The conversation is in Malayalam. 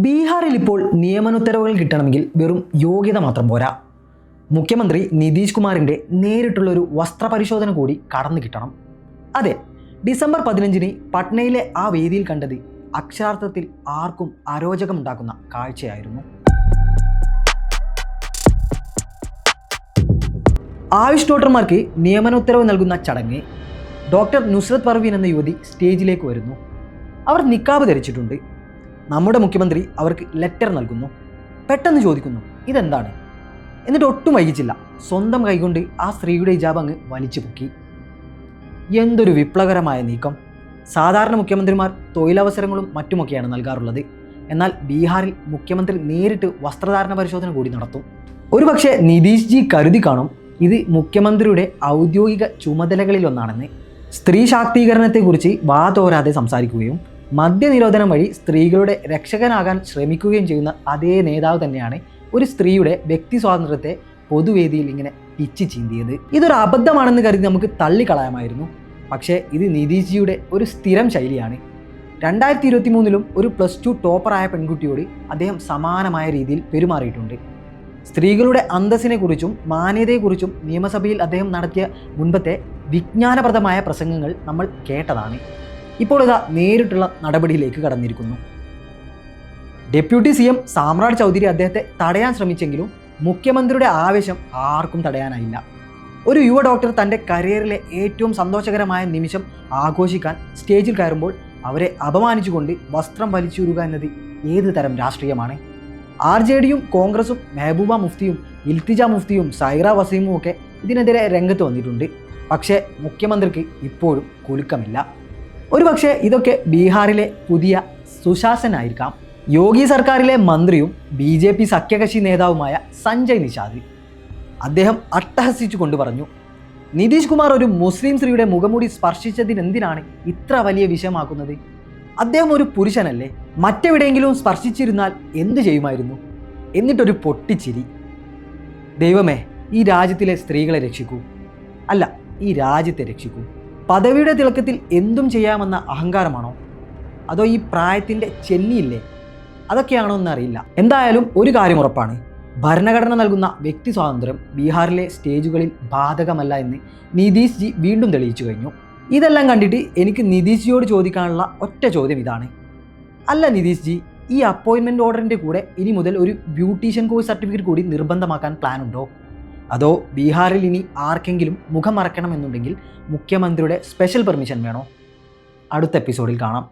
ബീഹാറിൽ ഇപ്പോൾ നിയമനോത്തരവുകൾ കിട്ടണമെങ്കിൽ വെറും യോഗ്യത മാത്രം പോരാ. മുഖ്യമന്ത്രി നിതീഷ് കുമാറിൻ്റെ നേരിട്ടുള്ളൊരു വസ്ത്രപരിശോധന കൂടി കടന്നു കിട്ടണം. അതെ, ഡിസംബർ 15-ന് പട്നയിലെ ആ വേദിയിൽ കണ്ടത് അക്ഷരാർത്ഥത്തിൽ ആർക്കും അരോചകമുണ്ടാക്കുന്ന കാഴ്ചയായിരുന്നു. ആയുഷ് ഡോക്ടർമാർക്ക് നിയമനോത്തരവ് നൽകുന്ന ചടങ്ങ്. ഡോക്ടർ നുസ്രത് പർവീൻ എന്ന യുവതി സ്റ്റേജിലേക്ക് വരുന്നു. അവർ നിക്കാബ് ധരിച്ചിട്ടുണ്ട്. നമ്മുടെ മുഖ്യമന്ത്രി അവർക്ക് ലെറ്റർ നൽകുന്നു. പെട്ടെന്ന് ചോദിക്കുന്നു, ഇതെന്താണ്? എന്നിട്ട് ഒട്ടും വൈകിച്ചില്ല, സ്വന്തം കൈകൊണ്ട് ആ സ്ത്രീയുടെ ഹിജാബ് അങ്ങ് വലിച്ചു പൊക്കി. എന്തൊരു വിപ്ലവകരമായ നീക്കം! സാധാരണ മുഖ്യമന്ത്രിമാർ തൊഴിലവസരങ്ങളും മറ്റുമൊക്കെയാണ് നൽകാറുള്ളത്. എന്നാൽ ബീഹാറിൽ മുഖ്യമന്ത്രി നേരിട്ട് വസ്ത്രധാരണ പരിശോധന കൂടി നടത്തും. ഒരുപക്ഷെ നിതീഷ് ജി കരുതി കാണും ഇത് മുഖ്യമന്ത്രിയുടെ ഔദ്യോഗിക ചുമതലകളിലൊന്നാണെന്ന്. സ്ത്രീ ശാക്തീകരണത്തെക്കുറിച്ച് വാതോരാതെ സംസാരിക്കുകയും മദ്യനിരോധനം വഴി സ്ത്രീകളുടെ രക്ഷകനാകാൻ ശ്രമിക്കുകയും ചെയ്യുന്ന അതേ നേതാവ് തന്നെയാണ് ഒരു സ്ത്രീയുടെ വ്യക്തി സ്വാതന്ത്ര്യത്തെ പൊതുവേദിയിൽ ഇങ്ങനെ പിച്ച് ചീന്തിയത്. ഇതൊരു അബദ്ധമാണെന്ന് കരുതി നമുക്ക് തള്ളിക്കളയാമായിരുന്നു. പക്ഷേ ഇത് നിതീഷ് ജിയുടെ ഒരു സ്ഥിരം ശൈലിയാണ്. 2023-ലും ഒരു +2 ടോപ്പറായ പെൺകുട്ടിയോട് അദ്ദേഹം സമാനമായ രീതിയിൽ പെരുമാറിയിട്ടുണ്ട്. സ്ത്രീകളുടെ അന്തസ്സിനെക്കുറിച്ചും മാന്യതയെക്കുറിച്ചും നിയമസഭയിൽ അദ്ദേഹം നടത്തിയ മുൻപത്തെ വിജ്ഞാനപ്രദമായ പ്രസംഗങ്ങൾ നമ്മൾ കേട്ടതാണ്. ഇപ്പോൾ ഇതാ നേരിട്ടുള്ള നടപടിയിലേക്ക് കടന്നിരിക്കുന്നു. ഡെപ്യൂട്ടി CM സാമ്രാട് ചൗധരി അദ്ദേഹത്തെ തടയാൻ ശ്രമിച്ചെങ്കിലും മുഖ്യമന്ത്രിയുടെ ആവേശം ആർക്കും തടയാനായില്ല. ഒരു യുവ ഡോക്ടർ തൻ്റെ കരിയറിലെ ഏറ്റവും സന്തോഷകരമായ നിമിഷം ആഘോഷിക്കാൻ സ്റ്റേജിൽ കയറുമ്പോൾ അവരെ അപമാനിച്ചുകൊണ്ട് വസ്ത്രം വലിച്ചൂരുക എന്നത് ഏത് തരം രാഷ്ട്രീയമാണ്? RJDയും കോൺഗ്രസും മെഹബൂബ മുഫ്തിയും ഇൽത്തിജ മുഫ്തിയും സൈറ വസീമും ഒക്കെ ഇതിനെതിരെ രംഗത്ത് വന്നിട്ടുണ്ട്. പക്ഷേ മുഖ്യമന്ത്രിക്ക് ഇപ്പോഴും കുലുക്കമില്ല. ഒരുപക്ഷെ ഇതൊക്കെ ബീഹാറിലെ പുതിയ സുശാസനായിരിക്കാം. യോഗി സർക്കാരിലെ മന്ത്രിയും BJP സഖ്യകക്ഷി നേതാവുമായ സഞ്ജയ് നിഷാദ് അദ്ദേഹം അട്ടഹസിച്ചു കൊണ്ട് പറഞ്ഞു, നിതീഷ് കുമാർ ഒരു മുസ്ലിം സ്ത്രീയുടെ മുഖംമൂടി സ്പർശിച്ചതിനെന്തിനാണ് ഇത്ര വലിയ വിഷയമാക്കുന്നത്? അദ്ദേഹം ഒരു പുരുഷനല്ലേ? മറ്റെവിടെയെങ്കിലും സ്പർശിച്ചിരുന്നാൽ എന്ത് ചെയ്യുമായിരുന്നു? എന്നിട്ടൊരു പൊട്ടിച്ചിരി. ദൈവമേ, ഈ രാജ്യത്തിലെ സ്ത്രീകളെ രക്ഷിക്കൂ. അല്ല, ഈ രാജ്യത്തെ രക്ഷിക്കൂ. പദവിയുടെ തിളക്കത്തിൽ എന്തും ചെയ്യാമെന്ന അഹങ്കാരമാണോ? അതോ ഈ പ്രായത്തിൻ്റെ ചെന്നിയില്ലേ, അതൊക്കെയാണോ എന്നറിയില്ല. എന്തായാലും ഒരു കാര്യം ഉറപ്പാണ്, ഭരണഘടന നൽകുന്ന വ്യക്തി സ്വാതന്ത്ര്യം ബീഹാറിലെ സ്റ്റേജുകളിൽ ബാധകമല്ല എന്ന് നിതീഷ് ജി വീണ്ടും തെളിയിച്ചു കഴിഞ്ഞു. ഇതെല്ലാം കണ്ടിട്ട് എനിക്ക് നിതീഷ് ജിയോട് ചോദിക്കാനുള്ള ഒറ്റ ചോദ്യം ഇതാണ്. അല്ല നിതീഷ് ജി, ഈ അപ്പോയിൻമെൻറ്റ് ഓർഡറിൻ്റെ കൂടെ ഇനി മുതൽ ഒരു ബ്യൂട്ടീഷ്യൻ കോഴ്സ് സർട്ടിഫിക്കറ്റ് കൂടി നിർബന്ധമാക്കാൻ പ്ലാൻ ഉണ്ടോ? അതോ ബീഹാറിൽ ഇനി ആർക്കെങ്കിലും മുഖം മറക്കണമെന്നുണ്ടെങ്കിൽ മുഖ്യമന്ത്രിയുടെ സ്പെഷ്യൽ പെർമിഷൻ വേണോ? അടുത്ത എപ്പിസോഡിൽ കാണാം.